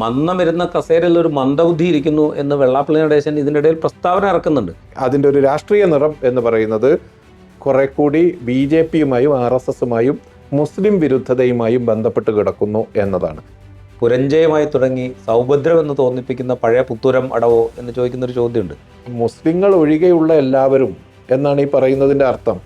മന്നം വരുന്ന കസേരയിൽ ഒരു മന്ദബുദ്ധി ഇരിക്കുന്നു എന്ന് വെള്ളാപ്പള്ളി നടേശൻ ഇതിനിടയിൽ പ്രസ്താവന ഇറക്കുന്നുണ്ട്. അതിൻ്റെ ഒരു രാഷ്ട്രീയ നിറം എന്ന് പറയുന്നത് കുറെ കൂടി BJPയുമായും RSSുമായും മുസ്ലിം വിരുദ്ധതയുമായും ബന്ധപ്പെട്ട് കിടക്കുന്നു എന്നതാണ്. പുരഞ്ജയമായി തുടങ്ങി സൗഭദ്രമെന്ന് തോന്നിപ്പിക്കുന്ന പഴയ പുത്തൂരം അടവോ എന്ന് ചോദിക്കുന്നൊരു ചോദ്യമുണ്ട്. മുസ്ലിങ്ങൾ ഒഴികെയുള്ള എല്ലാവരും എന്നാണ് ഈ പറയുന്നതിൻ്റെ അർത്ഥം.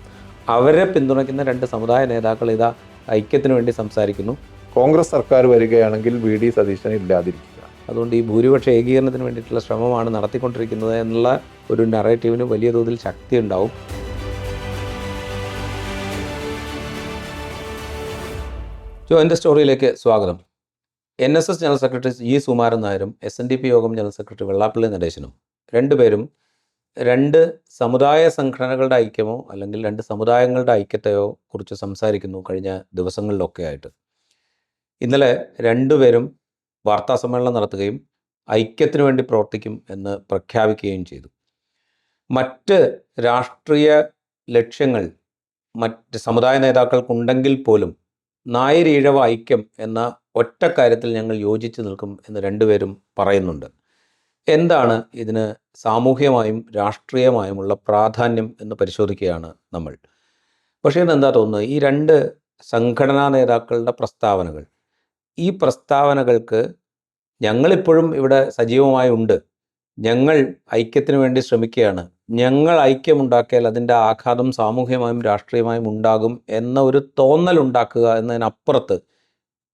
അവരെ പിന്തുണയ്ക്കുന്ന 2 സമുദായ നേതാക്കൾ ഇതാ ഐക്യത്തിന് വേണ്ടി സംസാരിക്കുന്നു. കോൺഗ്രസ് സർക്കാർ വരികയാണെങ്കിൽ VD സതീശൻ ഇല്ലാതിരിക്കുക. അതുകൊണ്ട് ഈ ഭൂരിപക്ഷ ഏകീകരണത്തിന് വേണ്ടിയിട്ടുള്ള ശ്രമമാണ് നടത്തിക്കൊണ്ടിരിക്കുന്നത് എന്നുള്ള ഒരു നറേറ്റീവിന് വലിയ തോതിൽ ശക്തി ഉണ്ടാവും. ജോയിൻ്റെ സ്റ്റോറിയിലേക്ക് സ്വാഗതം. NSS general secretary G. Sukumaran നായരും SNDP യോഗം ജനറൽ സെക്രട്ടറി വെള്ളാപ്പള്ളി നടേശനും രണ്ടുപേരും 2 സമുദായ സംഘടനകളുടെ ഐക്യമോ അല്ലെങ്കിൽ 2 സമുദായങ്ങളുടെ ഐക്യത്തെയോ കുറിച്ച് സംസാരിക്കുന്നു കഴിഞ്ഞ ദിവസങ്ങളിലൊക്കെ ആയിട്ട്. ഇന്നലെ രണ്ടുപേരും വാർത്താസമ്മേളനം നടത്തുകയും ഐക്യത്തിന് വേണ്ടി പ്രവർത്തിക്കും എന്ന് പ്രഖ്യാപിക്കുകയും ചെയ്തു. മറ്റ് രാഷ്ട്രീയ ലക്ഷ്യങ്ങൾ മറ്റ് സമുദായ നേതാക്കൾക്കുണ്ടെങ്കിൽ പോലും നായർ ഈഴവ ഐക്യം എന്ന ഒറ്റ കാര്യത്തിൽ ഞങ്ങൾ യോജിച്ച് നിൽക്കും എന്ന് രണ്ടുപേരും പറയുന്നുണ്ട്. എന്താണ് ഇതിന് സാമൂഹ്യമായും രാഷ്ട്രീയമായുമുള്ള പ്രാധാന്യം എന്ന് പരിശോധിക്കുകയാണ് നമ്മൾ. പക്ഷേ ഇതെന്താ തോന്നുന്നത്, ഈ 2 സംഘടനാ നേതാക്കളുടെ പ്രസ്താവനകൾ, ഈ പ്രസ്താവനകൾക്ക് ഞങ്ങളിപ്പോഴും ഇവിടെ സജീവമായി ഉണ്ട്, ഞങ്ങൾ ഐക്യത്തിന് വേണ്ടി ശ്രമിക്കുകയാണ്, ഞങ്ങൾ ഐക്യമുണ്ടാക്കിയാൽ അതിൻ്റെ ആഘാതം സാമൂഹ്യമായും രാഷ്ട്രീയമായും ഉണ്ടാകും എന്ന ഒരു തോന്നലുണ്ടാക്കുക എന്നതിനപ്പുറത്ത്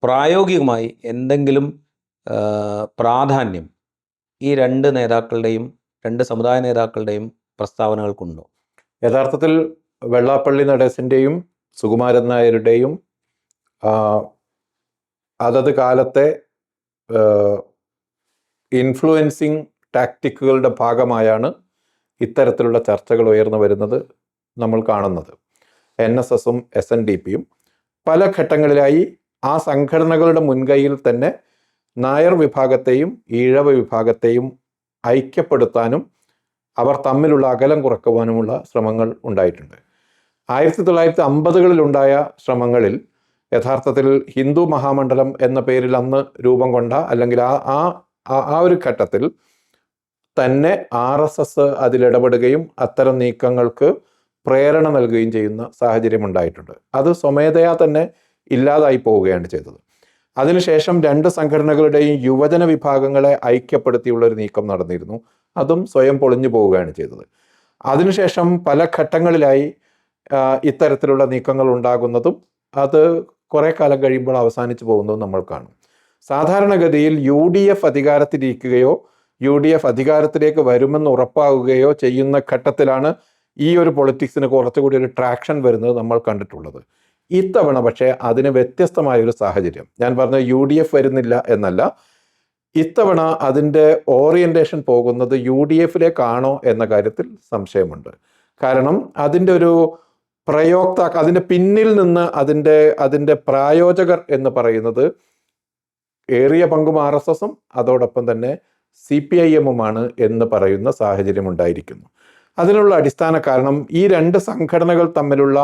പ്രായോഗികമായി എന്തെങ്കിലും പ്രാധാന്യം ഈ 2 നേതാക്കളുടെയും 2 സമുദായ നേതാക്കളുടെയും പ്രസ്താവനകൾക്കുണ്ടോ? യഥാർത്ഥത്തിൽ വെള്ളാപ്പള്ളി നടേശൻ്റെയും സുകുമാരൻ നായരുടെയും അതത് കാലത്തെ ഇൻഫ്ലുവൻസിങ് ടാക്ടിക്കുകളുടെ ഭാഗമായാണ് ഇത്തരത്തിലുള്ള ചർച്ചകൾ ഉയർന്നു വരുന്നത് നമ്മൾ കാണുന്നത്. NSSും SNDPയും പല ഘട്ടങ്ങളിലായി ആ സംഘടനകളുടെ മുൻകൈയിൽ തന്നെ നായർ വിഭാഗത്തെയും ഈഴവ വിഭാഗത്തെയും ഐക്യപ്പെടുത്താനും അവർ തമ്മിലുള്ള അകലം കുറക്കുവാനുമുള്ള ശ്രമങ്ങൾ ഉണ്ടായിട്ടുണ്ട്. 1950കളിലുണ്ടായ ശ്രമങ്ങളിൽ യഥാർത്ഥത്തിൽ ഹിന്ദു മഹാമണ്ഡലം എന്ന പേരിൽ അന്ന് രൂപം കൊണ്ട അല്ലെങ്കിൽ ആ ഒരു ഘട്ടത്തിൽ തന്നെ RSS അതിലിടപെടുകയും അത്തരം നീക്കങ്ങൾക്ക് പ്രേരണ നൽകുകയും ചെയ്യുന്ന സാഹചര്യം ഉണ്ടായിട്ടുണ്ട്. അത് സ്വമേധയാ തന്നെ ഇല്ലാതായി പോവുകയാണ് ചെയ്തത്. അതിനുശേഷം 2 സംഘടനകളുടെയും യുവജന വിഭാഗങ്ങളെ ഐക്യപ്പെടുത്തിയുള്ള ഒരു നീക്കം നടന്നിരുന്നു. അതും സ്വയം പൊളിഞ്ഞു പോവുകയാണ് ചെയ്തത്. അതിനുശേഷം പല ഘട്ടങ്ങളിലായി ഇത്തരത്തിലുള്ള നീക്കങ്ങൾ ഉണ്ടാകുന്നതും അത് കുറേ കാലം കഴിയുമ്പോൾ അവസാനിച്ചു പോകുന്നതും നമ്മൾ കാണും. സാധാരണഗതിയിൽ UDF അധികാരത്തിലിരിക്കുകയോ UDF അധികാരത്തിലേക്ക് വരുമെന്ന് ഉറപ്പാവുകയോ ചെയ്യുന്ന ഘട്ടത്തിലാണ് ഈ ഒരു പൊളിറ്റിക്സിന് കുറച്ചുകൂടി ഒരു ട്രാക്ഷൻ വരുന്നത് നമ്മൾ കണ്ടിട്ടുള്ളത്. ഇത്തവണ പക്ഷേ അതിന് വ്യത്യസ്തമായൊരു സാഹചര്യം. ഞാൻ പറഞ്ഞ UDF വരുന്നില്ല എന്നല്ല, ഇത്തവണ അതിൻ്റെ ഓറിയൻറ്റേഷൻ പോകുന്നത് UDFിലേക്കാണോ എന്ന കാര്യത്തിൽ സംശയമുണ്ട്. കാരണം അതിൻ്റെ ഒരു അതിൻ്റെ പിന്നിൽ നിന്ന് അതിൻ്റെ പ്രായോജകർ എന്ന് പറയുന്നത് ഏറിയ പങ്കും RSSും അതോടൊപ്പം തന്നെ CPIMുമാണ് എന്ന് പറയുന്ന സാഹചര്യം ഉണ്ടായിരിക്കുന്നു. അതിനുള്ള അടിസ്ഥാന കാരണം ഈ 2 സംഘടനകൾ തമ്മിലുള്ള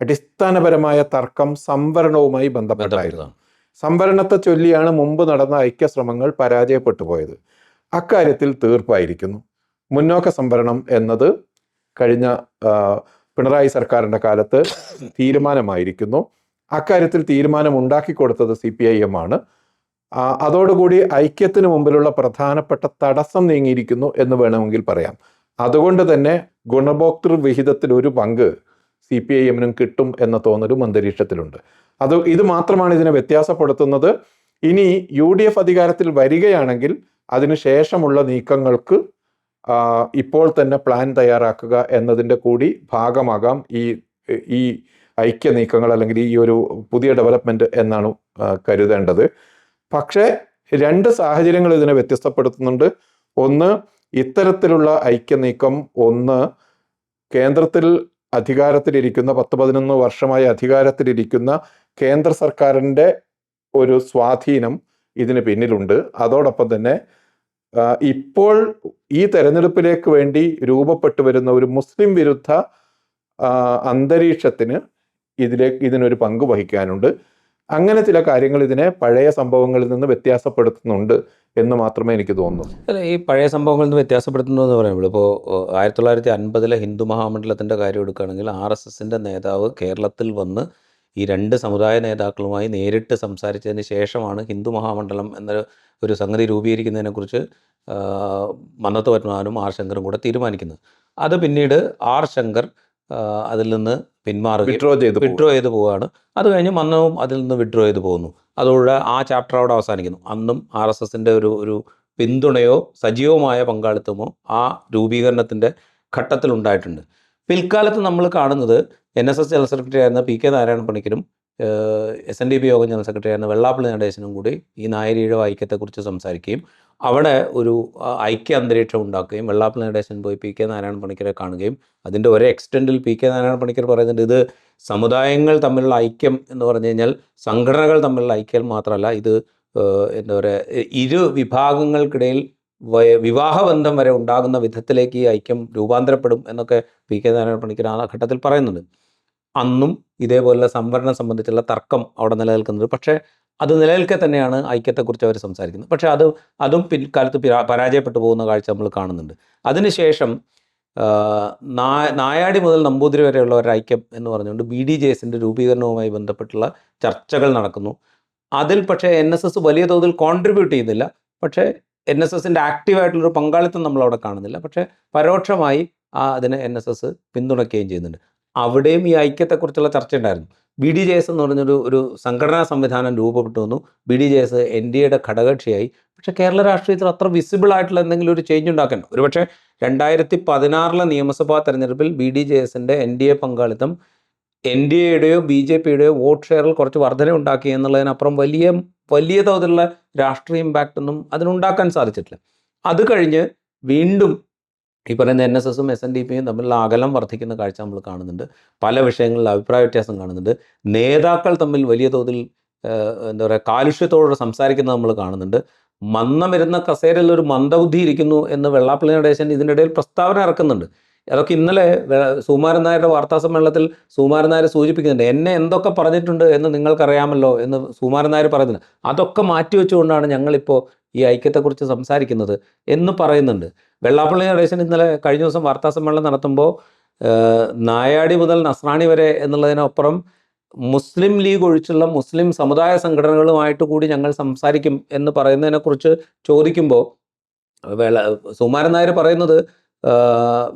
അടിസ്ഥാനപരമായ തർക്കം സംവരണവുമായി ബന്ധപ്പെട്ടായിരുന്നു. സംവരണത്തെ ചൊല്ലിയാണ് മുമ്പ് നടന്ന ഐക്യശ്രമങ്ങൾ പരാജയപ്പെട്ടു പോയത്. അക്കാര്യത്തിൽ തീർപ്പായിരിക്കുന്നു. മുന്നോക്ക സംവരണം എന്നത് കഴിഞ്ഞ പിണറായി സർക്കാരിൻ്റെ കാലത്ത് തീരുമാനമായിരിക്കുന്നു. അക്കാര്യത്തിൽ തീരുമാനം ഉണ്ടാക്കി കൊടുത്തത് CPIM ആണ്. അതോടുകൂടി ഐക്യത്തിന് മുമ്പിലുള്ള പ്രധാനപ്പെട്ട തടസ്സം നീങ്ങിയിരിക്കുന്നു എന്ന് വേണമെങ്കിൽ പറയാം. അതുകൊണ്ട് തന്നെ ഗുണഭോക്തൃ വിഹിതത്തിൽ ഒരു പങ്ക് CPIMനും കിട്ടും എന്ന തോന്നലും അന്തരീക്ഷത്തിലുണ്ട്. ഇത് മാത്രമാണ് ഇതിനെ വ്യത്യാസപ്പെടുത്തുന്നത്. ഇനി UDF അധികാരത്തിൽ വരികയാണെങ്കിൽ അതിനുശേഷമുള്ള നീക്കങ്ങൾക്ക് ഇപ്പോൾ തന്നെ പ്ലാൻ തയ്യാറാക്കുക എന്നതിൻ്റെ കൂടി ഭാഗമാകാം ഈ ഐക്യ നീക്കങ്ങൾ അല്ലെങ്കിൽ ഈ ഒരു പുതിയ ഡെവലപ്മെൻറ്റ് എന്നാണ് കരുതേണ്ടത്. പക്ഷേ 2 സാഹചര്യങ്ങൾ ഇതിനെ വ്യത്യസ്തപ്പെടുത്തുന്നുണ്ട്. ഒന്ന്, ഇത്തരത്തിലുള്ള ഐക്യ നീക്കം കേന്ദ്രത്തിൽ അധികാരത്തിലിരിക്കുന്ന 10-11 വർഷമായി അധികാരത്തിലിരിക്കുന്ന കേന്ദ്ര സർക്കാരിൻ്റെ ഒരു സ്വാധീനം ഇതിന് പിന്നിലുണ്ട്. അതോടൊപ്പം തന്നെ ഇപ്പോൾ ഈ തെരഞ്ഞെടുപ്പിലേക്ക് വേണ്ടി രൂപപ്പെട്ടു വരുന്ന ഒരു മുസ്ലിം വിരുദ്ധ അന്തരീക്ഷത്തിന് ഇതിനൊരു പങ്ക് വഹിക്കാനുണ്ട്. അങ്ങനെ ചില കാര്യങ്ങൾ ഇതിനെ പഴയ സംഭവങ്ങളിൽ നിന്ന് വ്യത്യാസപ്പെടുത്തുന്നുണ്ട് എന്ന് മാത്രമേ എനിക്ക് തോന്നുന്നു. അല്ല, ഈ പഴയ സംഭവങ്ങളിൽ നിന്ന് വ്യത്യാസപ്പെടുത്തുന്നു എന്ന് പറയുമ്പോൾ ഇപ്പോൾ 1950 ഹിന്ദു മഹാമണ്ഡലത്തിൻ്റെ കാര്യം എടുക്കുകയാണെങ്കിൽ RSSൻ്റെ നേതാവ് കേരളത്തിൽ വന്ന് ഈ രണ്ട് സമുദായ നേതാക്കളുമായി നേരിട്ട് സംസാരിച്ചതിന് ശേഷമാണ് ഹിന്ദു മഹാമണ്ഡലം എന്ന ഒരു സംഗതി രൂപീകരിക്കുന്നതിനെക്കുറിച്ച് മന്നത്ത് പത്മനാഭനും ആർ ശങ്കറും കൂടെ തീരുമാനിക്കുന്നത്. അത് പിന്നീട് ആർ ശങ്കർ അതിൽ നിന്ന് പിന്മാറുകയും വിഡ്രോ ചെയ്ത് പോവുകയാണ്. അത് കഴിഞ്ഞ് മന്നവും അതിൽ നിന്ന് വിഡ്രോ ചെയ്ത് പോകുന്നു. അതോടെ ആ ചാപ്റ്റർ അവിടെ അവസാനിക്കുന്നു. അന്നും RSSൻ്റെ ഒരു പിന്തുണയോ സജീവമായ പങ്കാളിത്തമോ ആ രൂപീകരണത്തിൻ്റെ ഘട്ടത്തിലുണ്ടായിട്ടുണ്ട്. പിൽക്കാലത്ത് നമ്മൾ കാണുന്നത് NSS ജനറൽ സെക്രട്ടറി ആയിരുന്ന PK നാരായണ പണിക്കരും SNDP യോഗം ജനറൽ സെക്രട്ടറി ആയിരുന്ന വെള്ളാപ്പള്ളി നടേശനും കൂടി ഈ നായരീഴവ ഐക്യത്തെക്കുറിച്ച് സംസാരിക്കുകയും അവിടെ ഒരു ഐക്യ അന്തരീക്ഷം ഉണ്ടാക്കുകയും വെള്ളാപ്പള്ളി നടേശൻ പോയി PK നാരായണ പണിക്കരെ കാണുകയും അതിൻ്റെ ഒരേ എക്സ്റ്റെൻഡിൽ PK നാരായണ പണിക്കർ പറയുന്നുണ്ട്, ഇത് സമുദായങ്ങൾ തമ്മിലുള്ള ഐക്യം എന്ന് പറഞ്ഞു കഴിഞ്ഞാൽ സംഘടനകൾ തമ്മിലുള്ള ഐക്യം മാത്രമല്ല, ഇത് എന്താ പറയുക, ഇരു വിഭാഗങ്ങൾക്കിടയിൽ വിവാഹബന്ധം വരെ ഉണ്ടാകുന്ന വിധത്തിലേക്ക് ഈ ഐക്യം രൂപാന്തരപ്പെടും എന്നൊക്കെ PK നാരായണ പണിക്കർ ആ ഘട്ടത്തിൽ പറയുന്നുണ്ട്. അന്നും ഇതേപോലെ സംവരണം സംബന്ധിച്ചുള്ള തർക്കം അവിടെ നിലനിൽക്കുന്നത്. പക്ഷേ അത് നിലനിൽക്കെ തന്നെയാണ് ഐക്യത്തെക്കുറിച്ച് അവർ സംസാരിക്കുന്നത്. പക്ഷേ അതും പിൽക്കാലത്ത് പരാജയപ്പെട്ടു പോകുന്ന കാഴ്ച നമ്മൾ കാണുന്നുണ്ട്. അതിനുശേഷം നായാടി മുതൽ നമ്പൂതിരി വരെയുള്ള ഒരു ഐക്യം എന്ന് പറഞ്ഞുകൊണ്ട് BDJSൻ്റെ രൂപീകരണവുമായി ബന്ധപ്പെട്ടുള്ള ചർച്ചകൾ നടക്കുന്നു. അതിൽ പക്ഷേ NSS വലിയ തോതിൽ കോൺട്രിബ്യൂട്ട് ചെയ്യുന്നില്ല. പക്ഷേ NSSൻ്റെ ആക്റ്റീവായിട്ടുള്ളൊരു പങ്കാളിത്തം നമ്മളവിടെ കാണുന്നില്ല. പക്ഷേ പരോക്ഷമായി അതിനെ NSS പിന്തുണയ്ക്കുകയും ചെയ്യുന്നുണ്ട്. അവിടെയും ഈ ഐക്യത്തെക്കുറിച്ചുള്ള ചർച്ച ഉണ്ടായിരുന്നു. BDJS എന്ന് പറഞ്ഞൊരു സംഘടനാ സംവിധാനം രൂപപ്പെട്ടു വന്നു. BDJS NDAയുടെ ഘടകകക്ഷിയായി. പക്ഷേ കേരള രാഷ്ട്രീയത്തിൽ അത്ര വിസിബിൾ ആയിട്ടുള്ള എന്തെങ്കിലും ഒരു ചേഞ്ച് ഉണ്ടാക്കാൻ, ഒരുപക്ഷെ 2016 നിയമസഭാ തെരഞ്ഞെടുപ്പിൽ BDJSൻ്റെ NDA പങ്കാളിത്തം NDAയുടെയോ BJPയുടെയോ വോട്ട് ഷെയറിൽ കുറച്ച് വർധന ഉണ്ടാക്കി എന്നുള്ളതിനപ്പുറം വലിയ തോതിലുള്ള രാഷ്ട്രീയ ഇമ്പാക്റ്റ് ഒന്നും അതിനുണ്ടാക്കാൻ സാധിച്ചിട്ടില്ല. അത് കഴിഞ്ഞ് വീണ്ടും ഈ പറയുന്ന NSSും SNDPയും തമ്മിലുള്ള അകലം വർദ്ധിക്കുന്ന കാഴ്ച നമ്മൾ കാണുന്നുണ്ട്. പല വിഷയങ്ങളിൽ അഭിപ്രായ വ്യത്യാസം കാണുന്നുണ്ട്. നേതാക്കൾ തമ്മിൽ വലിയ തോതിൽ എന്താ പറയുക, കാലുഷ്യത്തോടെ സംസാരിക്കുന്നത് നമ്മൾ കാണുന്നുണ്ട്. മന്നമിരുന്ന കസേരയിൽ ഒരു മന്ദബുദ്ധി ഇരിക്കുന്നു എന്ന് വെള്ളാപ്പള്ളി നടേശൻ ഇതിനിടയിൽ പ്രസ്താവന ഇറക്കുന്നുണ്ട്. അതൊക്കെ ഇന്നലെ സുകുമാരൻ നായരുടെ വാർത്താ സമ്മേളനത്തിൽ സുകുമാരൻ നായർ സൂചിപ്പിക്കുന്നുണ്ട്. എന്നെ എന്തൊക്കെ പറഞ്ഞിട്ടുണ്ട് എന്ന് നിങ്ങൾക്കറിയാമല്ലോ എന്ന് സുകുമാരൻ നായർ പറയുന്നുണ്ട്. അതൊക്കെ മാറ്റിവെച്ചുകൊണ്ടാണ് ഞങ്ങളിപ്പോൾ ഈ ഐക്യത്തെക്കുറിച്ച് സംസാരിക്കുന്നത് എന്ന് പറയുന്നുണ്ട്. വെള്ളാപ്പള്ളി നടേശൻ ഇന്നലെ കഴിഞ്ഞ ദിവസം വാർത്താ സമ്മേളനം നടത്തുമ്പോൾ നായാടി മുതൽ നസ്രാണി വരെ എന്നുള്ളതിനപ്പുറം മുസ്ലിം ലീഗ് ഒഴിച്ചുള്ള മുസ്ലിം സമുദായ സംഘടനകളുമായിട്ട് കൂടി ഞങ്ങൾ സംസാരിക്കും എന്ന് പറയുന്നതിനെക്കുറിച്ച് ചോദിക്കുമ്പോൾ സുകുമാരൻ നായർ പറയുന്നത്,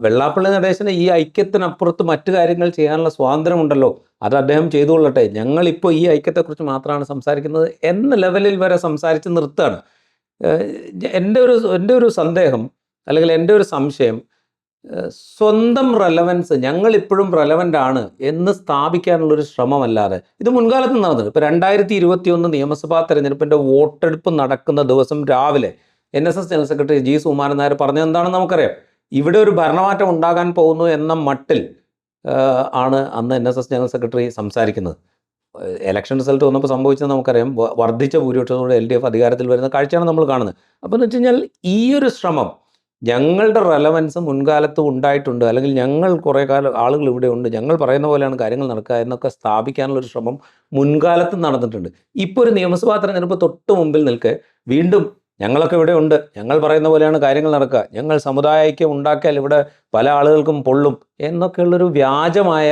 വെള്ളാപ്പള്ളി നടേശന് ഈ ഐക്യത്തിനപ്പുറത്ത് മറ്റു കാര്യങ്ങൾ ചെയ്യാനുള്ള സ്വാതന്ത്ര്യമുണ്ടല്ലോ, അത് അദ്ദേഹം ചെയ്തുകൊള്ളട്ടെ, ഞങ്ങളിപ്പോൾ ഈ ഐക്യത്തെക്കുറിച്ച് മാത്രമാണ് സംസാരിക്കുന്നത് എന്ന ലെവലിൽ വരെ സംസാരിച്ച് നിർത്തുകയാണ്. എൻ്റെ ഒരു സന്ദേഹം അല്ലെങ്കിൽ എൻ്റെ ഒരു സംശയം, സ്വന്തം റെലവൻസ് ഞങ്ങളിപ്പോഴും റെലവൻ്റ് ആണ് എന്ന് സ്ഥാപിക്കാനുള്ളൊരു ശ്രമമല്ലാതെ ഇത് മുൻകാലത്ത് നടന്നത്. ഇപ്പോൾ 2021 നിയമസഭാ തെരഞ്ഞെടുപ്പിൻ്റെ വോട്ടെടുപ്പ് നടക്കുന്ന ദിവസം രാവിലെ NSS general secretary G. Sukumaran Nair പറഞ്ഞത് എന്താണെന്ന് നമുക്കറിയാം. ഇവിടെ ഒരു ഭരണമാറ്റം ഉണ്ടാകാൻ പോകുന്നു എന്ന മട്ടിൽ ആണ് അന്ന് NSS ജനറൽ സെക്രട്ടറി സംസാരിക്കുന്നത്. ഇലക്ഷൻ റിസൾട്ട് വന്നപ്പോൾ സംഭവിച്ചത് നമുക്കറിയാം. വർദ്ധിച്ച ഭൂരിപക്ഷത്തോടെ LDF അധികാരത്തിൽ വരുന്ന കാഴ്ചയാണ് നമ്മൾ കാണുന്നത്. അപ്പോൾ എന്ന് വെച്ച് കഴിഞ്ഞാൽ ഈ ഒരു ശ്രമം, ഞങ്ങളുടെ റെലവൻസ് മുൻകാലത്ത് ഉണ്ടായിട്ടുണ്ട്, അല്ലെങ്കിൽ ഞങ്ങൾ കുറേ കാലം ആളുകൾ ഇവിടെ ഉണ്ട്, ഞങ്ങൾ പറയുന്ന പോലെയാണ് കാര്യങ്ങൾ നടക്കുക എന്നൊക്കെ സ്ഥാപിക്കാനുള്ളൊരു ശ്രമം മുൻകാലത്ത് നടന്നിട്ടുണ്ട്. ഇപ്പോൾ ഒരു നിയമസഭാ തെരഞ്ഞെടുപ്പ് തൊട്ട് മുമ്പിൽ നിൽക്കെ വീണ്ടും ഞങ്ങളൊക്കെ ഇവിടെ ഉണ്ട്, ഞങ്ങൾ പറയുന്ന പോലെയാണ് കാര്യങ്ങൾ നടക്കുക, ഞങ്ങൾ സമുദായ ഐക്യം ഉണ്ടാക്കിയാൽ ഇവിടെ പല ആളുകൾക്കും പൊള്ളും എന്നൊക്കെയുള്ളൊരു വ്യാജമായ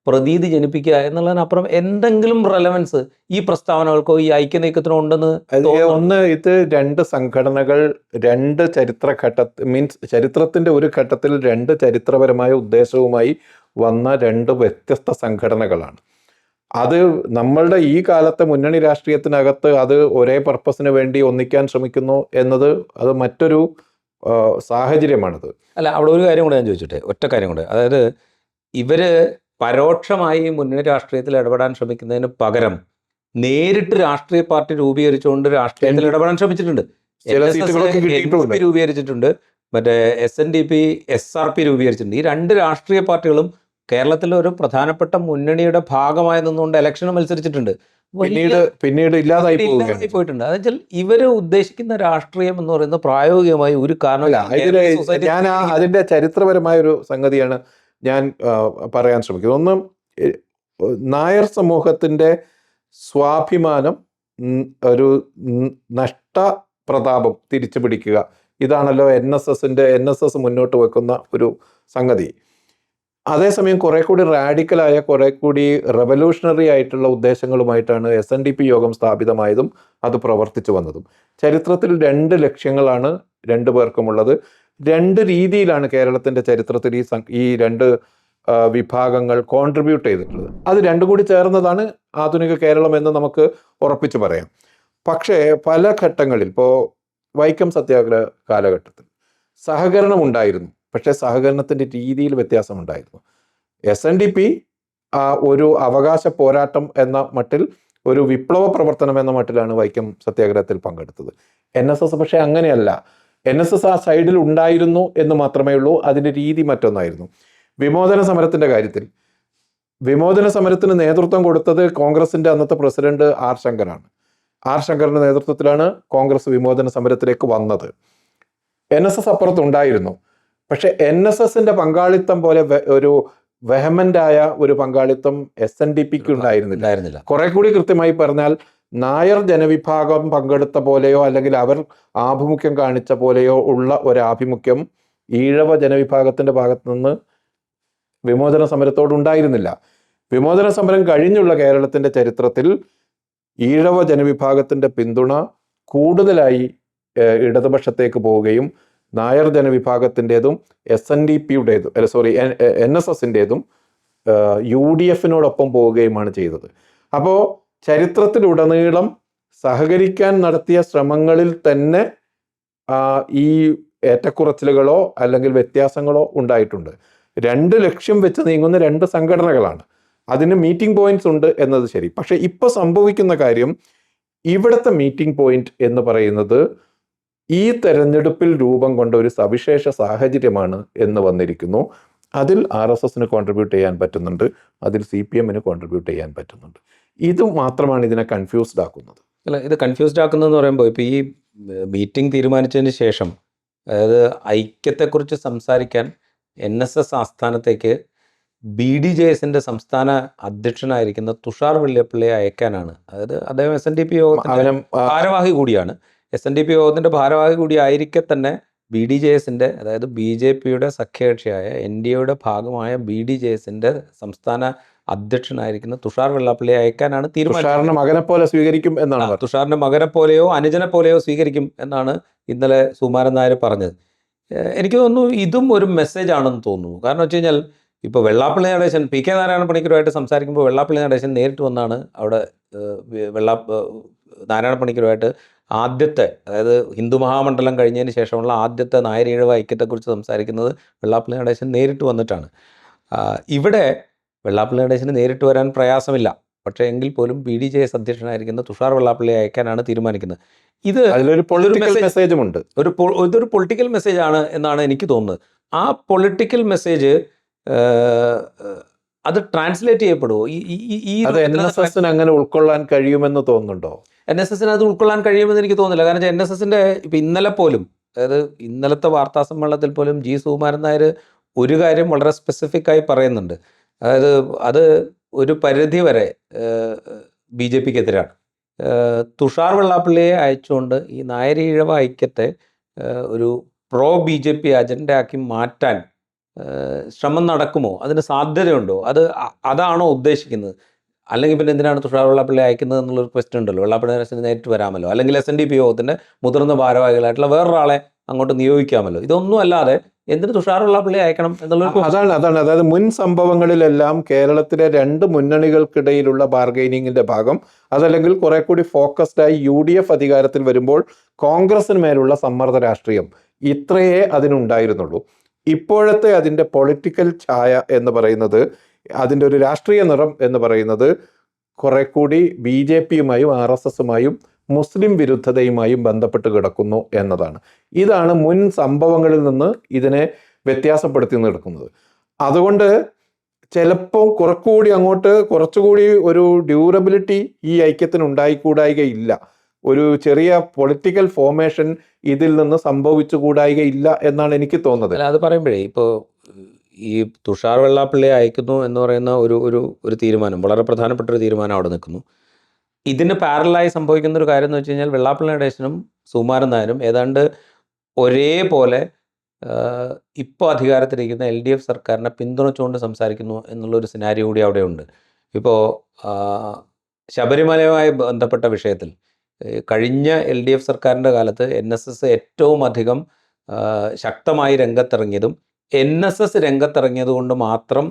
പ്രതീതി ജനിപ്പിക്കുക എന്നുള്ളതിനപ്പുറം എന്തെങ്കിലും റെലവൻസ് ഈ പ്രസ്താവനകൾക്കോ ഈ ഐക്യനീക്കത്തിനോ ഉണ്ടെന്ന് ഒന്ന്, ഇത് രണ്ട് സംഘടനകൾ രണ്ട് ചരിത്രത്തിന്റെ ഒരു ഘട്ടത്തിൽ രണ്ട് ചരിത്രപരമായ ഉദ്ദേശവുമായി വന്ന രണ്ട് വ്യത്യസ്ത സംഘടനകളാണ്. അത് നമ്മളുടെ ഈ കാലത്തെ മുന്നണി രാഷ്ട്രീയത്തിനകത്ത് അത് ഒരേ പർപ്പസിന് വേണ്ടി ഒന്നിക്കാൻ ശ്രമിക്കുന്നു എന്നത് അത് മറ്റൊരു സാഹചര്യമാണത്. അല്ല, അവിടെ ഒരു കാര്യം കൂടെ ഞാൻ ചോദിച്ചിട്ടെ, ഒറ്റ കാര്യം കൂടെ. അതായത് ഇവര് പരോക്ഷമായി മുന്നണി രാഷ്ട്രീയത്തിൽ ഇടപെടാൻ ശ്രമിക്കുന്നതിന് പകരം നേരിട്ട് രാഷ്ട്രീയ പാർട്ടി രൂപീകരിച്ചുകൊണ്ട് രാഷ്ട്രീയത്തിൽ ഇടപെടാൻ ശ്രമിച്ചിട്ടുണ്ട്. രൂപീകരിച്ചിട്ടുണ്ട്, മറ്റേ SNDP SRP രൂപീകരിച്ചിട്ടുണ്ട്. ഈ രണ്ട് രാഷ്ട്രീയ പാർട്ടികളും കേരളത്തിലെ ഒരു പ്രധാനപ്പെട്ട മുന്നണിയുടെ ഭാഗമായി നിന്നുകൊണ്ട് ഇലക്ഷന് മത്സരിച്ചിട്ടുണ്ട്. പിന്നീട് ഇല്ലാതായി പോയിട്ടുണ്ട്. അതെന്നുവെച്ചാൽ ഇവര് ഉദ്ദേശിക്കുന്ന രാഷ്ട്രീയം എന്ന് പറയുന്നത് പ്രായോഗികമായി ഒരു കാരണമില്ല. ഞാൻ അതിന്റെ ചരിത്രപരമായ ഒരു സംഗതിയാണ് ഞാൻ പറയാൻ ശ്രമിക്കുന്നത്. ഒന്ന്, നായർ സമൂഹത്തിന്റെ സ്വാഭിമാനം, ഒരു നഷ്ടപ്രതാപം തിരിച്ചു പിടിക്കുക. ഇതാണല്ലോ എൻ എസ് എസ് മുന്നോട്ട് വെക്കുന്ന ഒരു സംഗതി. അതേസമയം കുറെ കൂടി റാഡിക്കലായ, കുറെ കൂടി റെവല്യൂഷണറി ആയിട്ടുള്ള ഉദ്ദേശങ്ങളുമായിട്ടാണ് SNDP യോഗം സ്ഥാപിതമായതും അത് പ്രവർത്തിച്ചു വന്നതും. ചരിത്രത്തിൽ 2 ലക്ഷ്യങ്ങളാണ് രണ്ടു പേർക്കുമുള്ളത്. 2 രീതിയിലാണ് കേരളത്തിന്റെ ചരിത്രത്തിൽ ഈ 2 വിഭാഗങ്ങൾ കോൺട്രിബ്യൂട്ട് ചെയ്തിട്ടുള്ളത്. അത് രണ്ടും കൂടി ചേർന്നതാണ് ആധുനിക കേരളം എന്ന് നമുക്ക് ഉറപ്പിച്ചു പറയാം. പക്ഷേ പല ഘട്ടങ്ങളിൽ, ഇപ്പോൾ വൈക്കം സത്യാഗ്രഹ കാലഘട്ടത്തിൽ സഹകരണം ഉണ്ടായിരുന്നു, പക്ഷേ സഹകരണത്തിന്റെ രീതിയിൽ വ്യത്യാസമുണ്ടായിരുന്നു. SNDP ഒരു അവകാശ പോരാട്ടം എന്ന മട്ടിൽ, ഒരു വിപ്ലവ പ്രവർത്തനം എന്ന മട്ടിലാണ് വൈക്കം സത്യാഗ്രഹത്തിൽ പങ്കെടുത്തത്. NSS പക്ഷേ അങ്ങനെയല്ല. NSS ആ സൈഡിൽ ഉണ്ടായിരുന്നു എന്ന് മാത്രമേ ഉള്ളൂ. അതിൻ്റെ രീതി മറ്റൊന്നായിരുന്നു. വിമോചന സമരത്തിന്റെ കാര്യത്തിൽ, വിമോചന സമരത്തിന് നേതൃത്വം കൊടുത്തത് കോൺഗ്രസിന്റെ അന്നത്തെ പ്രസിഡന്റ് R. ശങ്കറാണ്. R. ശങ്കറിന്റെ നേതൃത്വത്തിലാണ് കോൺഗ്രസ് വിമോചന സമരത്തിലേക്ക് വന്നത്. NSS അപ്പുറത്തുണ്ടായിരുന്നു. പക്ഷെ NSSന്റെ പങ്കാളിത്തം പോലെ ഒരു വെഹമൻ്റായ ഒരു പങ്കാളിത്തം SNDPക്ക് ഉണ്ടായിരുന്നില്ല. കുറെ കൂടി കൃത്യമായി പറഞ്ഞാൽ, നായർ ജനവിഭാഗം പങ്കെടുത്ത പോലെയോ അല്ലെങ്കിൽ അവർ ആഭിമുഖ്യം കാണിച്ച പോലെയോ ഉള്ള ഒരാഭിമുഖ്യം ഈഴവ ജനവിഭാഗത്തിന്റെ ഭാഗത്തു നിന്ന് വിമോചന സമരത്തോടുണ്ടായിരുന്നില്ല. വിമോചന സമരം കഴിഞ്ഞുള്ള കേരളത്തിന്റെ ചരിത്രത്തിൽ ഈഴവ ജനവിഭാഗത്തിന്റെ പിന്തുണ കൂടുതലായി ഇടതുപക്ഷത്തേക്ക് പോവുകയും നായർ ജനവിഭാഗത്തിൻ്റെതും NSSൻ്റെതും UDFിനോടൊപ്പം പോവുകയുമാണ് ചെയ്തത്. അപ്പോൾ ചരിത്രത്തിലുടനീളം സഹകരിക്കാൻ നടത്തിയ ശ്രമങ്ങളിൽ തന്നെ ഈ ഏറ്റക്കുറച്ചിലുകളോ അല്ലെങ്കിൽ വ്യത്യാസങ്ങളോ ഉണ്ടായിട്ടുണ്ട്. 2 ലക്ഷ്യം വെച്ച് നീങ്ങുന്ന 2 സംഘടനകളാണ്. അതിന് മീറ്റിംഗ് പോയിന്റ്സ് ഉണ്ട് എന്നത് ശരി. പക്ഷെ ഇപ്പോൾ സംഭവിക്കുന്ന കാര്യം, ഇവിടുത്തെ മീറ്റിംഗ് പോയിന്റ് എന്ന് പറയുന്നത് ഈ തെരഞ്ഞെടുപ്പിൽ രൂപം കൊണ്ട ഒരു സവിശേഷ സാഹചര്യമാണ് എന്ന് വന്നിരിക്കുന്നു. അതിൽ RSSന് കോൺട്രിബ്യൂട്ട് ചെയ്യാൻ പറ്റുന്നുണ്ട്, അതിൽ CPMന് കോൺട്രിബ്യൂട്ട് ചെയ്യാൻ പറ്റുന്നുണ്ട്. ഇത് മാത്രമാണ് ഇതിനെ കൺഫ്യൂസ്ഡ് ആക്കുന്നത്. അല്ല, ഇത് കൺഫ്യൂസ്ഡ് ആക്കുന്നതെന്ന് പറയുമ്പോൾ, ഇപ്പോൾ ഈ മീറ്റിംഗ് തീരുമാനിച്ചതിന് ശേഷം, അതായത് ഐക്യത്തെക്കുറിച്ച് സംസാരിക്കാൻ NSS ആസ്ഥാനത്തേക്ക് BDJSന്റെ സംസ്ഥാന അധ്യക്ഷനായിരിക്കുന്ന തുഷാർ വെള്ളിയപ്പള്ളിയെ അയക്കാനാണ്. അതായത് അദ്ദേഹം SNDP യോഗത്തിന്റെ ഭാരവാഹി കൂടിയാണ്. SNDP യോഗത്തിന്റെ ഭാരവാഹി കൂടി ആയിരിക്കെ തന്നെ BDJSന്റെ, അതായത് BJPയുടെ സഖ്യകക്ഷിയായ NDAയുടെ ഭാഗമായ BDJSന്റെ സംസ്ഥാന അധ്യക്ഷനായിരിക്കുന്ന തുഷാർ വെള്ളാപ്പള്ളിയെ അയക്കാനാണ് തീരുമാനം. മകനെ പോലെ സ്വീകരിക്കും എന്നാണ്, തുഷാറിന്റെ മകനെ പോലെയോ അനുജനെ പോലെയോ സ്വീകരിക്കും എന്നാണ് ഇന്നലെ സുകുമാരൻ നായർ പറഞ്ഞത്. എനിക്ക് തോന്നുന്നു ഇതും ഒരു മെസ്സേജ് ആണെന്ന് തോന്നുന്നു. കാരണം വെച്ച് കഴിഞ്ഞാൽ, ഇപ്പോൾ വെള്ളാപ്പള്ളി നടേശൻ PK നാരായണ പണിക്കരുമായിട്ട് സംസാരിക്കുമ്പോൾ വെള്ളാപ്പള്ളി നടേശൻ നേരിട്ട് വന്നാണ് അവിടെ നാരായണ പണിക്കരുമായിട്ട് ആദ്യത്തെ, അതായത് ഹിന്ദു മഹാമണ്ഡലം കഴിഞ്ഞതിന് ശേഷമുള്ള ആദ്യത്തെ നായർ ഈഴവ ഐക്യത്തെക്കുറിച്ച് സംസാരിക്കുന്നത് വെള്ളാപ്പള്ളി നടേശൻ നേരിട്ട് വന്നിട്ടാണ്. ഇവിടെ വെള്ളാപ്പള്ളി നടേശന് നേരിട്ട് വരാൻ പ്രയാസമില്ല. പക്ഷേ എങ്കിൽ പോലും BDJS അധ്യക്ഷനായിരിക്കുന്ന തുഷാർ വെള്ളാപ്പള്ളിയെ അയക്കാനാണ് തീരുമാനിക്കുന്നത്. ഇത് അതിലൊരു പൊളിറ്റിക്കൽ മെസ്സേജും ഉണ്ട്. ഇതൊരു പൊളിറ്റിക്കൽ മെസ്സേജ് ആണ് എന്നാണ് എനിക്ക് തോന്നുന്നത്. ആ പൊളിറ്റിക്കൽ മെസ്സേജ് അത് ട്രാൻസ്ലേറ്റ് ചെയ്യപ്പെടുമോ? NSSന് അങ്ങനെ ഉൾക്കൊള്ളാൻ കഴിയുമെന്ന് തോന്നുന്നുണ്ടോ? NSSന് അത് ഉൾക്കൊള്ളാൻ കഴിയുമെന്ന് എനിക്ക് തോന്നുന്നില്ല. കാരണം NSSന്റെ ഇപ്പം ഇന്നലെ പോലും, അതായത് ഇന്നലത്തെ വാർത്താ സമ്മേളനത്തിൽ പോലും G. സുകുമാരൻ നായർ ഒരു കാര്യം വളരെ സ്പെസിഫിക് ആയി പറയുന്നുണ്ട്. അതായത് അത് ഒരു പരിധി വരെ BJPക്കെതിരാണ്. തുഷാർ വെള്ളാപ്പള്ളിയെ അയച്ചുകൊണ്ട് ഈ നായർ ഈഴവ ഐക്യത്തെ ഒരു പ്രോ BJP അജണ്ടയാക്കി മാറ്റാൻ ശ്രമം നടക്കുമോ? അതിന് സാധ്യതയുണ്ടോ? അതാണോ ഉദ്ദേശിക്കുന്നത്? അല്ലെങ്കിൽ പിന്നെ എന്തിനാണ് തുഷാർ വെള്ളാപ്പള്ളി അയക്കുന്നത് എന്നുള്ളൊരു ക്വസ്റ്റ്യൻ ഉണ്ടല്ലോ. വെള്ളാപ്പള്ളി നേരിട്ട് വരാമല്ലോ, അല്ലെങ്കിൽ SNDP യോഗത്തിൻ്റെ മുതിർന്ന ഭാരവാഹികളായിട്ടുള്ള വേറൊരാളെ അങ്ങോട്ട് നിയോഗിക്കാമല്ലോ. ഇതൊന്നും അല്ലാതെ എന്തിന് തുഷാർ വെള്ളാപ്പള്ളി അയക്കണം എന്നുള്ളത് അതാണ്. അതായത് മുൻ സംഭവങ്ങളിലെല്ലാം കേരളത്തിലെ 2 മുന്നണികൾക്കിടയിലുള്ള ബാർഗൈനിങ്ങിന്റെ ഭാഗം, അതല്ലെങ്കിൽ കുറെ കൂടി ഫോക്കസ്ഡായി UDF അധികാരത്തിൽ വരുമ്പോൾ കോൺഗ്രസിന് മേലുള്ള സമ്മർദ്ദ രാഷ്ട്രീയം, ഇത്രയേ അതിനുണ്ടായിരുന്നുള്ളൂ. ഇപ്പോഴത്തെ അതിൻ്റെ പൊളിറ്റിക്കൽ ഛായ എന്ന് പറയുന്നത്, അതിൻ്റെ ഒരു രാഷ്ട്രീയ നിറം എന്ന് പറയുന്നത് കുറെ കൂടി BJPയുമായും RSSുമായും മുസ്ലിം വിരുദ്ധതയുമായും ബന്ധപ്പെട്ട് കിടക്കുന്നു എന്നതാണ്. ഇതാണ് മുൻ സംഭവങ്ങളിൽ നിന്ന് ഇതിനെ വ്യത്യാസപ്പെടുത്തി നിർത്തുന്നത്. അതുകൊണ്ട് ചിലപ്പോൾ കുറച്ചുകൂടി അങ്ങോട്ട് കുറച്ചുകൂടി ഒരു ഡ്യൂറബിലിറ്റി ഈ ഐക്യത്തിന് ഉണ്ടായിക്കൂടായികയില്ല. ഒരു ചെറിയ പൊളിറ്റിക്കൽ ഫോർമേഷൻ ഇതിൽ നിന്ന് സംഭവിച്ചുകൂടായികയില്ല എന്നാണ് എനിക്ക് തോന്നുന്നത്. അല്ല, അത് പറയുമ്പോഴേ ഇപ്പോൾ ഈ തുഷാർ വെള്ളാപ്പള്ളിയെ അയക്കുന്നു എന്ന് പറയുന്ന ഒരു തീരുമാനം, വളരെ പ്രധാനപ്പെട്ട ഒരു തീരുമാനം അവിടെ നിൽക്കുന്നു. ഇതിന് പാരലായി സംഭവിക്കുന്ന ഒരു കാര്യം എന്ന് വെച്ച് കഴിഞ്ഞാൽ വെള്ളാപ്പള്ളി നടേശനും സുകുമാരൻ നായരും ഏതാണ്ട് ഒരേപോലെ ഇപ്പോൾ അധികാരത്തിലിരിക്കുന്ന LDF സർക്കാരിനെ പിന്തുണച്ചുകൊണ്ട് സംസാരിക്കുന്നു എന്നുള്ളൊരു സിനാരിയോ കൂടി അവിടെ ഉണ്ട്. ഇപ്പോൾ ശബരിമലയുമായി ബന്ധപ്പെട്ട വിഷയത്തിൽ കഴിഞ്ഞ LDF സർക്കാരിൻ്റെ കാലത്ത് NSS ഏറ്റവും അധികം ശക്തമായി രംഗത്തിറങ്ങിയതും NSS രംഗത്തിറങ്ങിയത് കൊണ്ട് മാത്രം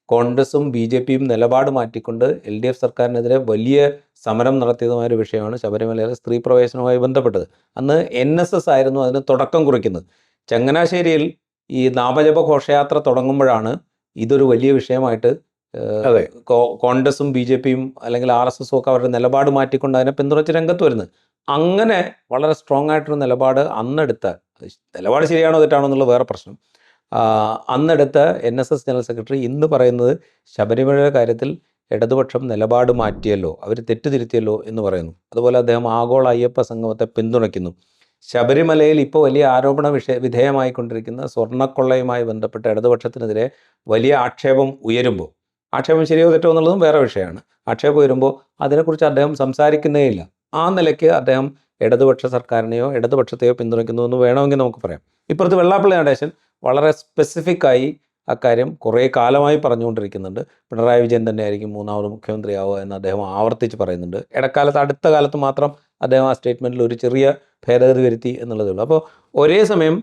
കോൺഗ്രസും BJPയും നിലപാട് മാറ്റിക്കൊണ്ട് LDF സർക്കാരിനെതിരെ വലിയ സമരം നടത്തിയതുമായൊരു വിഷയമാണ് ശബരിമലയിലെ സ്ത്രീ പ്രവേശനവുമായി ബന്ധപ്പെട്ടത്. അന്ന് NSS ആയിരുന്നു അതിന് തുടക്കം കുറിക്കുന്നത്. ചങ്ങനാശ്ശേരിയിൽ ഈ നാമജപ ഘോഷയാത്ര തുടങ്ങുമ്പോഴാണ് ഇതൊരു വലിയ വിഷയമായിട്ട് കോൺഗ്രസും BJPയും അല്ലെങ്കിൽ RSSും ഒക്കെ അവരുടെ നിലപാട് മാറ്റിക്കൊണ്ട് അതിനെ പിന്തുണച്ച് രംഗത്ത് വരുന്നത്. അങ്ങനെ വളരെ സ്ട്രോങ് ആയിട്ടൊരു നിലപാട് അന്നെടുത്ത, നിലപാട് ശരിയാണോ തെറ്റാണോ എന്നുള്ള വേറെ പ്രശ്നം, അന്നെടുത്ത NSS ജനറൽ സെക്രട്ടറി ഇന്ന് പറയുന്നത് ശബരിമലയുടെ കാര്യത്തിൽ ഇടതുപക്ഷം നിലപാട് മാറ്റിയല്ലോ, അവർ തെറ്റുതിരുത്തിയല്ലോ എന്ന് പറയുന്നു. അതുപോലെ അദ്ദേഹം ആഗോള അയ്യപ്പ സംഗമത്തെ പിന്തുണയ്ക്കുന്നു. ശബരിമലയിൽ ഇപ്പോൾ വലിയ ആരോപണ വിധേയമായിക്കൊണ്ടിരിക്കുന്ന സ്വർണ്ണക്കൊള്ളയുമായി ബന്ധപ്പെട്ട ഇടതുപക്ഷത്തിനെതിരെ വലിയ ആക്ഷേപം ഉയരുമ്പോൾ, ആക്ഷേപം ശരിയോ തെറ്റോ എന്നുള്ളതും വേറെ വിഷയമാണ്, ആക്ഷേപം ഉയരുമ്പോൾ അതിനെക്കുറിച്ച് അദ്ദേഹം സംസാരിക്കുന്നേ ഇല്ല. ആ നിലയ്ക്ക് അദ്ദേഹം ഇടതുപക്ഷ സർക്കാരിനെയോ ഇടതുപക്ഷത്തെയോ പിന്തുണയ്ക്കുന്നു എന്ന് വേണമെങ്കിൽ നമുക്ക് പറയാം. ഇപ്പുറത്ത് വെള്ളാപ്പള്ളി നടേശൻ വളരെ സ്പെസിഫിക്കായി അക്കാര്യം കുറേ കാലമായി പറഞ്ഞുകൊണ്ടിരിക്കുന്നുണ്ട്. പിണറായി വിജയൻ തന്നെയായിരിക്കും മൂന്നാമത് മുഖ്യമന്ത്രിയാവുക എന്ന് അദ്ദേഹം ആവർത്തിച്ച് പറയുന്നുണ്ട്. ഇടക്കാലത്ത്, അടുത്ത കാലത്ത് മാത്രം അദ്ദേഹം ആ സ്റ്റേറ്റ്മെൻറ്റിൽ ഒരു ചെറിയ ഭേദഗതി വരുത്തി എന്നുള്ളതേ ഉള്ളൂ. അപ്പോൾ ഒരേ സമയം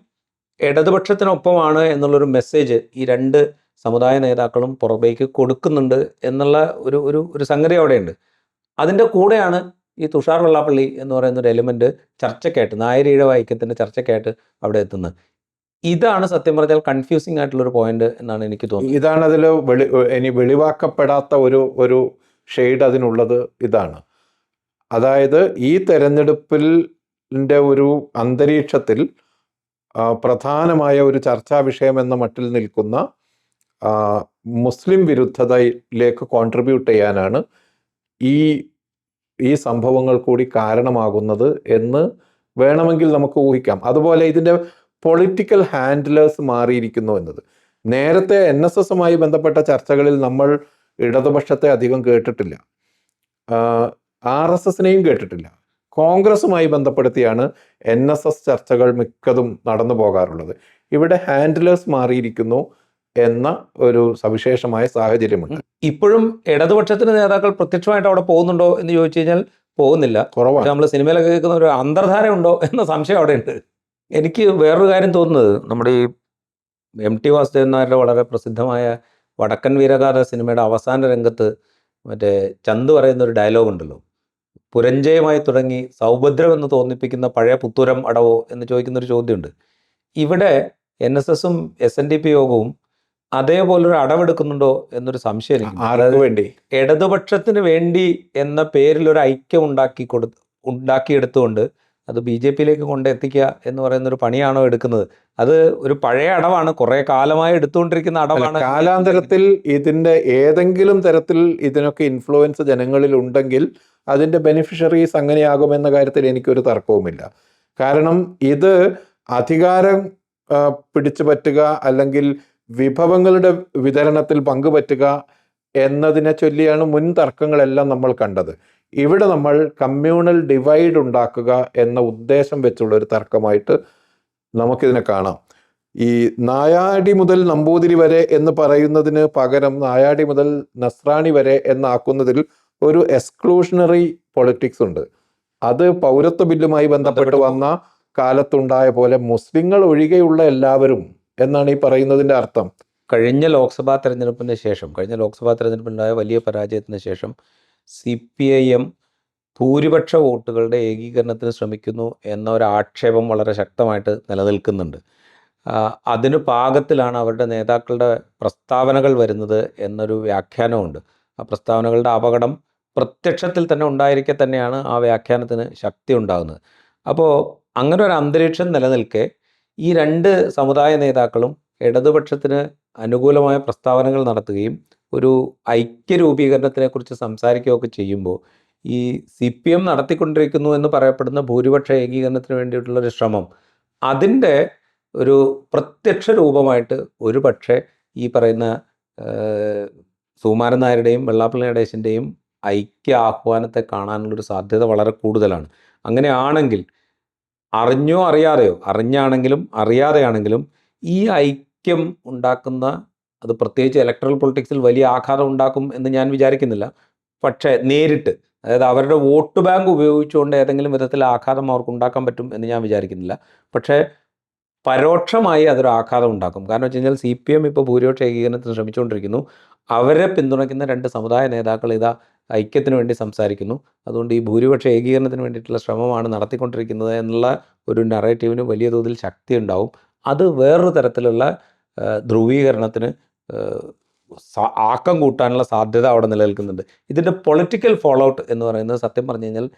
ഇടതുപക്ഷത്തിനൊപ്പമാണ് എന്നുള്ളൊരു മെസ്സേജ് ഈ രണ്ട് സമുദായ നേതാക്കളും പുറത്തേക്ക് കൊടുക്കുന്നുണ്ട് എന്നുള്ള ഒരു സംഗതി അവിടെയുണ്ട്. അതിൻ്റെ കൂടെയാണ് ഈ തുഷാർ വെള്ളാപ്പള്ളി എന്ന് പറയുന്ന ഒരു എലിമെൻറ്റ് ചർച്ചയ്ക്കായിട്ട്, നായർ ഈഴവ ഐക്യത്തിൻ്റെ ചർച്ചയ്ക്കായിട്ട് അവിടെ എത്തുന്നത്. ഇതാണ് സത്യം പറഞ്ഞാൽ കൺഫ്യൂസിംഗ് ആയിട്ടുള്ളൊരു പോയിന്റ് എന്നാണ് എനിക്ക് തോന്നുന്നത്. ഇതാണ് അതിൽ ഇനി വെളിവാക്കപ്പെടാത്ത ഒരു ഷെയ്ഡ് അതിനുള്ളത്. ഇതാണ്, അതായത് ഈ തെരഞ്ഞെടുപ്പിൻ്റെ ഒരു അന്തരീക്ഷത്തിൽ പ്രധാനമായ ഒരു ചർച്ചാ വിഷയം എന്ന മട്ടിൽ നിൽക്കുന്ന മുസ്ലിം വിരുദ്ധതയിലേക്ക് കോൺട്രിബ്യൂട്ട് ചെയ്യാനാണ് ഈ സംഭവങ്ങൾ കൂടി കാരണമാകുന്നത് എന്ന് വേണമെങ്കിൽ നമുക്ക് ഊഹിക്കാം. അതുപോലെ ഇതിൻ്റെ പൊളിറ്റിക്കൽ ഹാൻഡിലേഴ്സ് മാറിയിരിക്കുന്നു എന്നത്. നേരത്തെ NSSുമായി ബന്ധപ്പെട്ട ചർച്ചകളിൽ നമ്മൾ ഇടതുപക്ഷത്തെ അധികം കേട്ടിട്ടില്ല, RSSനെയും കേട്ടിട്ടില്ല. കോൺഗ്രസുമായി ബന്ധപ്പെടുത്തിയാണ് NSS ചർച്ചകൾ മിക്കതും നടന്നു പോകാറുള്ളത്. ഇവിടെ ഹാൻഡിലേഴ്സ് മാറിയിരിക്കുന്നു എന്ന ഒരു സവിശേഷമായ സാഹചര്യമുണ്ട്. ഇപ്പോഴും ഇടതുപക്ഷത്തിന് നേതാക്കൾ പ്രത്യക്ഷമായിട്ട് അവിടെ പോകുന്നുണ്ടോ എന്ന് ചോദിച്ചു കഴിഞ്ഞാൽ പോകുന്നില്ല, കുറവാണ്. നമ്മൾ സിനിമയിലൊക്കെ കേൾക്കുന്ന ഒരു അന്തർധാര ഉണ്ടോ എന്ന സംശയം അവിടെ ഉണ്ട്. എനിക്ക് വേറൊരു കാര്യം തോന്നുന്നത്, നമ്മുടെ ഈ MT വാസുദേവൻ നായരുടെ വളരെ പ്രസിദ്ധമായ വടക്കൻ വീരഗാഥ സിനിമയുടെ അവസാന രംഗത്ത് മറ്റേ ചന്ത് പറയുന്ന ഒരു ഡയലോഗ് ഉണ്ടല്ലോ, പുരഞ്ജയമായി തുടങ്ങി സൗഭദ്രം എന്ന് തോന്നിപ്പിക്കുന്ന പഴയ പുത്തൂരം അടവോ എന്ന് ചോദിക്കുന്നൊരു ചോദ്യമുണ്ട്. ഇവിടെ NSSും SNDP യോഗവും അതേപോലൊരു അടവെടുക്കുന്നുണ്ടോ എന്നൊരു സംശയം എനിക്ക്. ഇടതുപക്ഷത്തിന് വേണ്ടി എന്ന പേരിൽ ഒരു ഐക്യം ഉണ്ടാക്കിയെടുത്തുകൊണ്ട് അത് BJPയിലേക്ക് കൊണ്ടെത്തിക്കുക എന്ന് പറയുന്നൊരു പണിയാണോ എടുക്കുന്നത്? അത് ഒരു പഴയ അടവാണ്, കുറേ കാലമായി എടുത്തുകൊണ്ടിരിക്കുന്ന അടവാണ്. കാലാന്തരത്തിൽ ഇതിൻ്റെ ഏതെങ്കിലും തരത്തിൽ ഇതിനൊക്കെ ഇൻഫ്ലുവൻസ് ജനങ്ങളിൽ ഉണ്ടെങ്കിൽ അതിൻ്റെ ബെനിഫിഷ്യറീസ് അങ്ങനെയാകുമെന്ന കാര്യത്തിൽ എനിക്കൊരു തർക്കവുമില്ല. കാരണം ഇത് അധികാരം പിടിച്ചു പറ്റുക അല്ലെങ്കിൽ വിഭവങ്ങളുടെ വിതരണത്തിൽ പങ്കുപറ്റുക എന്നതിനെ ചൊല്ലിയാണ് മുൻ തർക്കങ്ങളെല്ലാം നമ്മൾ കണ്ടത്. ഇവിടെ നമ്മൾ കമ്മ്യൂണൽ ഡിവൈഡ് ഉണ്ടാക്കുക എന്ന ഉദ്ദേശം വെച്ചുള്ള ഒരു തർക്കമായിട്ട് നമുക്കിതിനെ കാണാം. ഈ നായാടി മുതൽ നമ്പൂതിരി വരെ എന്ന് പറയുന്നതിന് പകരം നായാടി മുതൽ നസ്രാണി വരെ എന്നാക്കുന്നതിൽ ഒരു എക്സ്ക്ലൂഷണറി പൊളിറ്റിക്സ് ഉണ്ട്. അത് പൗരത്വ ബില്ലുമായി ബന്ധപ്പെട്ട് വന്ന കാലത്തുണ്ടായ പോലെ മുസ്ലിങ്ങൾ ഒഴികെയുള്ള എല്ലാവരും എന്നാണ് ഈ പറയുന്നതിൻ്റെ അർത്ഥം. കഴിഞ്ഞ ലോക്സഭാ തെരഞ്ഞെടുപ്പിനുണ്ടായ വലിയ പരാജയത്തിന് ശേഷം CPIM ഭൂരിപക്ഷ വോട്ടുകളുടെ ഏകീകരണത്തിന് ശ്രമിക്കുന്നു എന്ന ഒരു ആക്ഷേപം വളരെ ശക്തമായിട്ട് നിലനിൽക്കുന്നുണ്ട്. അതിന് പാകത്തിലാണ് അവരുടെ നേതാക്കളുടെ പ്രസ്താവനകൾ വരുന്നത് എന്നൊരു വ്യാഖ്യാനമുണ്ട്. ആ പ്രസ്താവനകളുടെ അപകടം പ്രത്യക്ഷത്തിൽ തന്നെ ഉണ്ടായിരിക്കെ തന്നെയാണ് ആ വ്യാഖ്യാനത്തിന് ശക്തി ഉണ്ടാകുന്നത്. അപ്പോൾ അങ്ങനെ ഒരു അന്തരീക്ഷം നിലനിൽക്കെ ഈ രണ്ട് സമുദായ നേതാക്കളും ഇടതുപക്ഷത്തിന് അനുകൂലമായ പ്രസ്താവനകൾ നടത്തുകയും ഒരു ഐക്യരൂപീകരണത്തിനെക്കുറിച്ച് സംസാരിക്കുകയൊക്കെ ചെയ്യുമ്പോൾ ഈ CPM നടത്തിക്കൊണ്ടിരിക്കുന്നു എന്ന് പറയപ്പെടുന്ന ഭൂരിപക്ഷ ഏകീകരണത്തിന് വേണ്ടിയിട്ടുള്ളൊരു ശ്രമം, അതിൻ്റെ ഒരു പ്രത്യക്ഷ രൂപമായിട്ട് ഒരു പക്ഷേ ഈ പറയുന്ന സുകുമാരൻ നായരുടെയും വെള്ളാപ്പള്ളി നടേശൻ്റെയും ഐക്യ ആഹ്വാനത്തെ കാണാനുള്ളൊരു സാധ്യത വളരെ കൂടുതലാണ്. അങ്ങനെയാണെങ്കിൽ അറിഞ്ഞോ അറിയാതെയോ, അറിഞ്ഞാണെങ്കിലും അറിയാതെയാണെങ്കിലും ഈ ഐക്യം ഉണ്ടാക്കുന്ന, അത് പ്രത്യേകിച്ച് ഇലക്ട്രൽ പൊളിറ്റിക്സിൽ വലിയ ആഘാതം ഉണ്ടാക്കും എന്ന് ഞാൻ വിചാരിക്കുന്നില്ല. പക്ഷേ നേരിട്ട്, അതായത് അവരുടെ വോട്ട് ബാങ്ക് ഉപയോഗിച്ചുകൊണ്ട് ഏതെങ്കിലും വിധത്തിൽ ആഘാതം അവർക്ക് ഉണ്ടാക്കാൻ പറ്റും എന്ന് ഞാൻ വിചാരിക്കുന്നില്ല. പക്ഷേ പരോക്ഷമായി അതൊരു ആഘാതം ഉണ്ടാക്കും. കാരണം വെച്ച് കഴിഞ്ഞാൽ CPM ഇപ്പോൾ ഭൂരിപക്ഷ ഏകീകരണത്തിന് ശ്രമിച്ചുകൊണ്ടിരിക്കുന്നു. അവരെ പിന്തുണയ്ക്കുന്ന 2 സമുദായ നേതാക്കൾ ഇതാ ഐക്യത്തിന് വേണ്ടി സംസാരിക്കുന്നു. അതുകൊണ്ട് ഈ ഭൂരിപക്ഷ ഏകീകരണത്തിന് വേണ്ടിയിട്ടുള്ള ശ്രമമാണ് നടത്തിക്കൊണ്ടിരിക്കുന്നത് എന്നുള്ള ഒരു നറേറ്റീവിന് വലിയ തോതിൽ ശക്തി ഉണ്ടാവും. അത് വേറൊരു തരത്തിലുള്ള ധ്രുവീകരണത്തിന് ആക്കം കൂട്ടാനുള്ള സാധ്യത അവിടെ നിലനിൽക്കുന്നുണ്ട്. ഇതിൻ്റെ പൊളിറ്റിക്കൽ ഫോളോ ഔട്ട് എന്ന് പറയുന്നത് സത്യം പറഞ്ഞു കഴിഞ്ഞാൽ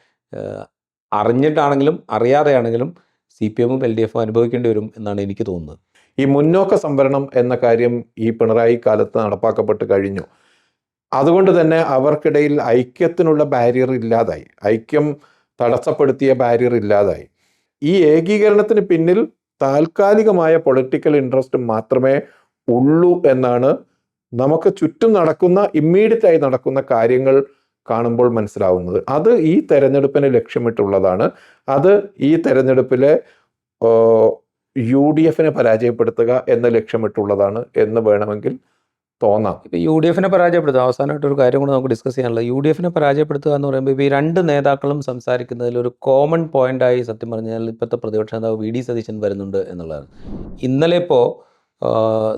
അറിഞ്ഞിട്ടാണെങ്കിലും അറിയാതെയാണെങ്കിലും CPM-ഉം LDF-ഉം അനുഭവിക്കേണ്ടി വരും എന്നാണ് എനിക്ക് തോന്നുന്നത്. ഈ മുന്നോക്ക സംവരണം എന്ന കാര്യം ഈ പിണറായി കാലത്ത് നടപ്പാക്കപ്പെട്ട് കഴിഞ്ഞു. അതുകൊണ്ട് തന്നെ അവർക്കിടയിൽ ഐക്യത്തിനുള്ള ബാരിയർ ഇല്ലാതായി, ഐക്യം തടസ്സപ്പെടുത്തിയ ബാരിയർ ഇല്ലാതായി. ഈ ഏകീകരണത്തിന് പിന്നിൽ താൽക്കാലികമായ പൊളിറ്റിക്കൽ ഇൻട്രസ്റ്റ് മാത്രമേ ഉള്ളൂ എന്നാണ് നമുക്ക് ചുറ്റും നടക്കുന്ന, ഇമ്മീഡിയറ്റായി നടക്കുന്ന കാര്യങ്ങൾ കാണുമ്പോൾ മനസ്സിലാവുന്നത്. അത് ഈ തെരഞ്ഞെടുപ്പിനെ ലക്ഷ്യമിട്ടുള്ളതാണ്. അത് ഈ തെരഞ്ഞെടുപ്പിലെ UDF-നെ പരാജയപ്പെടുത്തുക എന്ന് ലക്ഷ്യമിട്ടുള്ളതാണ് എന്ന് വേണമെങ്കിൽ തോന്നാം. ഇപ്പോൾ UDF-നെ പരാജയപ്പെടുത്തുക, അവസാനമായിട്ടൊരു കാര്യം കൂടെ നമുക്ക് ഡിസ്കസ് ചെയ്യാനുള്ളത്, UDF-നെ പരാജയപ്പെടുത്തുക എന്ന് പറയുമ്പോൾ ഇപ്പോൾ ഈ 2 നേതാക്കളും സംസാരിക്കുന്നതിൽ ഒരു കോമൺ പോയിൻ്റായി സത്യം പറഞ്ഞാൽ ഇപ്പോഴത്തെ പ്രതിപക്ഷ നേതാവ് VD സതീശൻ വരുന്നുണ്ട് എന്നുള്ളതാണ്. ഇന്നലെ ഇപ്പോൾ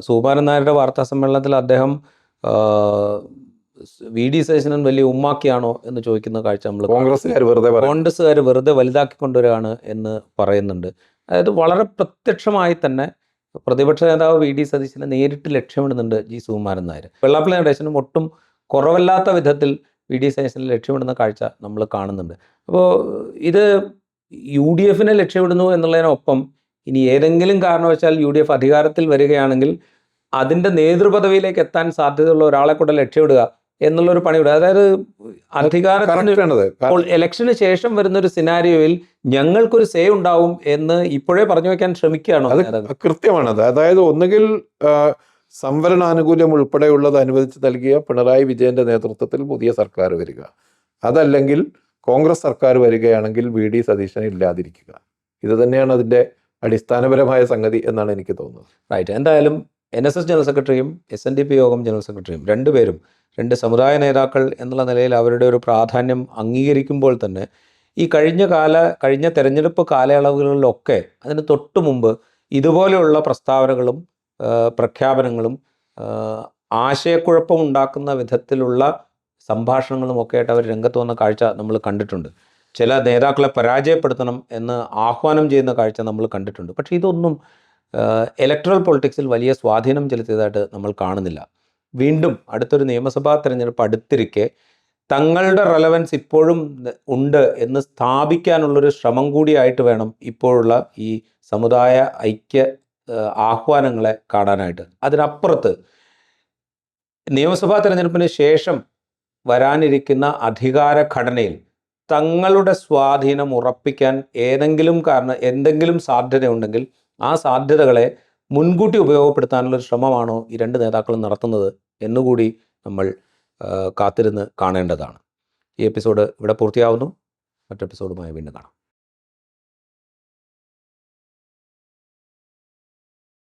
സുകുമാരൻ നായരുടെ വാർത്താ സമ്മേളനത്തിൽ അദ്ദേഹം VD സതീശൻ വലിയ ഉമ്മാക്കിയാണോ എന്ന് ചോദിക്കുന്ന കാഴ്ച നമ്മൾ കോൺഗ്രസ്സുകാർ വെറുതെ വലുതാക്കിക്കൊണ്ടുവരികയാണ് എന്ന് പറയുന്നുണ്ട്. അതായത് വളരെ പ്രത്യക്ഷമായി തന്നെ പ്രതിപക്ഷ നേതാവ് VD സതീശനെ നേരിട്ട് ലക്ഷ്യമിടുന്നുണ്ട് സുകുമാരൻ നായർ. വെള്ളാപ്പള്ളി നടേശനും ഒട്ടും കുറവല്ലാത്ത വിധത്തിൽ VD സതീശനെ ലക്ഷ്യമിടുന്ന കാഴ്ച നമ്മൾ കാണുന്നുണ്ട്. അപ്പോൾ ഇത് UDF-നെ ലക്ഷ്യമിടുന്നു എന്നുള്ളതിനൊപ്പം ഇനി ഏതെങ്കിലും കാരണവശാൽ UDF അധികാരത്തിൽ വരികയാണെങ്കിൽ അതിൻ്റെ നേതൃപദവിയിലേക്ക് എത്താൻ സാധ്യതയുള്ള ഒരാളെ കൂടെ ലക്ഷ്യമിടുക എന്നുള്ളൊരു പണിയുടെ, അതായത് അധികാരത്തിന് ഇലക്ഷന് ശേഷം വരുന്നൊരു സിനാരിയോയിൽ ഞങ്ങൾക്കൊരു സേ ഉണ്ടാവും എന്ന് ഇപ്പോഴേ പറഞ്ഞു വയ്ക്കാൻ ശ്രമിക്കുകയാണോ? അത് കൃത്യമാണത്. അതായത് ഒന്നുകിൽ സംവരണാനുകൂല്യം ഉൾപ്പെടെയുള്ളത് അനുവദിച്ച് നൽകിയ പിണറായി വിജയന്റെ നേതൃത്വത്തിൽ പുതിയ സർക്കാർ വരിക, അതല്ലെങ്കിൽ കോൺഗ്രസ് സർക്കാർ വരികയാണെങ്കിൽ VD സതീശനെ ഇല്ലാതിരിക്കുക. ഇത് തന്നെയാണ് അതിൻ്റെ അടിസ്ഥാനപരമായ സംഗതി എന്നാണ് എനിക്ക് തോന്നുന്നത്. റൈറ്റ്. എന്തായാലും NSS ജനറൽ സെക്രട്ടറിയും SNDP യോഗം ജനറൽ സെക്രട്ടറിയും രണ്ടുപേരും 2 സമുദായ നേതാക്കൾ എന്നുള്ള നിലയിൽ അവരുടെ ഒരു പ്രാധാന്യം അംഗീകരിക്കുമ്പോൾ തന്നെ ഈ കഴിഞ്ഞ തെരഞ്ഞെടുപ്പ് കാലയളവുകളിലൊക്കെ അതിന് തൊട്ട് മുമ്പ് ഇതുപോലെയുള്ള പ്രസ്താവനകളും പ്രഖ്യാപനങ്ങളും ആശയക്കുഴപ്പമുണ്ടാക്കുന്ന വിധത്തിലുള്ള സംഭാഷണങ്ങളും ഒക്കെ ആയിട്ട് അവർ രംഗത്ത് വന്ന കാഴ്ച നമ്മൾ കണ്ടിട്ടുണ്ട്. ചില നേതാക്കളെ പരാജയപ്പെടുത്തണം എന്ന് ആഹ്വാനം ചെയ്യുന്ന കാഴ്ച നമ്മൾ കണ്ടിട്ടുണ്ട്. പക്ഷേ ഇതൊന്നും ഇലക്ട്രൽ പൊളിറ്റിക്സിൽ വലിയ സ്വാധീനം ചെലുത്തിയതായിട്ട് നമ്മൾ കാണുന്നില്ല. വീണ്ടും അടുത്തൊരു നിയമസഭാ തെരഞ്ഞെടുപ്പ് അടുത്തിരിക്കെ തങ്ങളുടെ റെലവൻസ് ഇപ്പോഴും ഉണ്ട് എന്ന് സ്ഥാപിക്കാനുള്ളൊരു ശ്രമം കൂടിയായിട്ട് വേണം ഇപ്പോഴുള്ള ഈ സമുദായ ഐക്യ ആഹ്വാനങ്ങളെ കാണാനായിട്ട്. അതിനപ്പുറത്ത് നിയമസഭാ തെരഞ്ഞെടുപ്പിന് ശേഷം വരാനിരിക്കുന്ന അധികാര ഘടനയിൽ തങ്ങളുടെ സ്വാധീനം ഉറപ്പിക്കാൻ എന്തെങ്കിലും സാധ്യതയുണ്ടെങ്കിൽ ആ സാധ്യതകളെ മുൻകൂട്ടി ഉപയോഗപ്പെടുത്താനുള്ളൊരു ശ്രമമാണോ ഈ 2 നേതാക്കളും നടത്തുന്നത് എന്നുകൂടി നമ്മൾ കാത്തിരുന്ന് കാണേണ്ടതാണ്. ഈ എപ്പിസോഡ് ഇവിടെ പൂർത്തിയാവുന്നു. മറ്റെപ്പിസോഡുമായി വീണ്ടും കാണാം.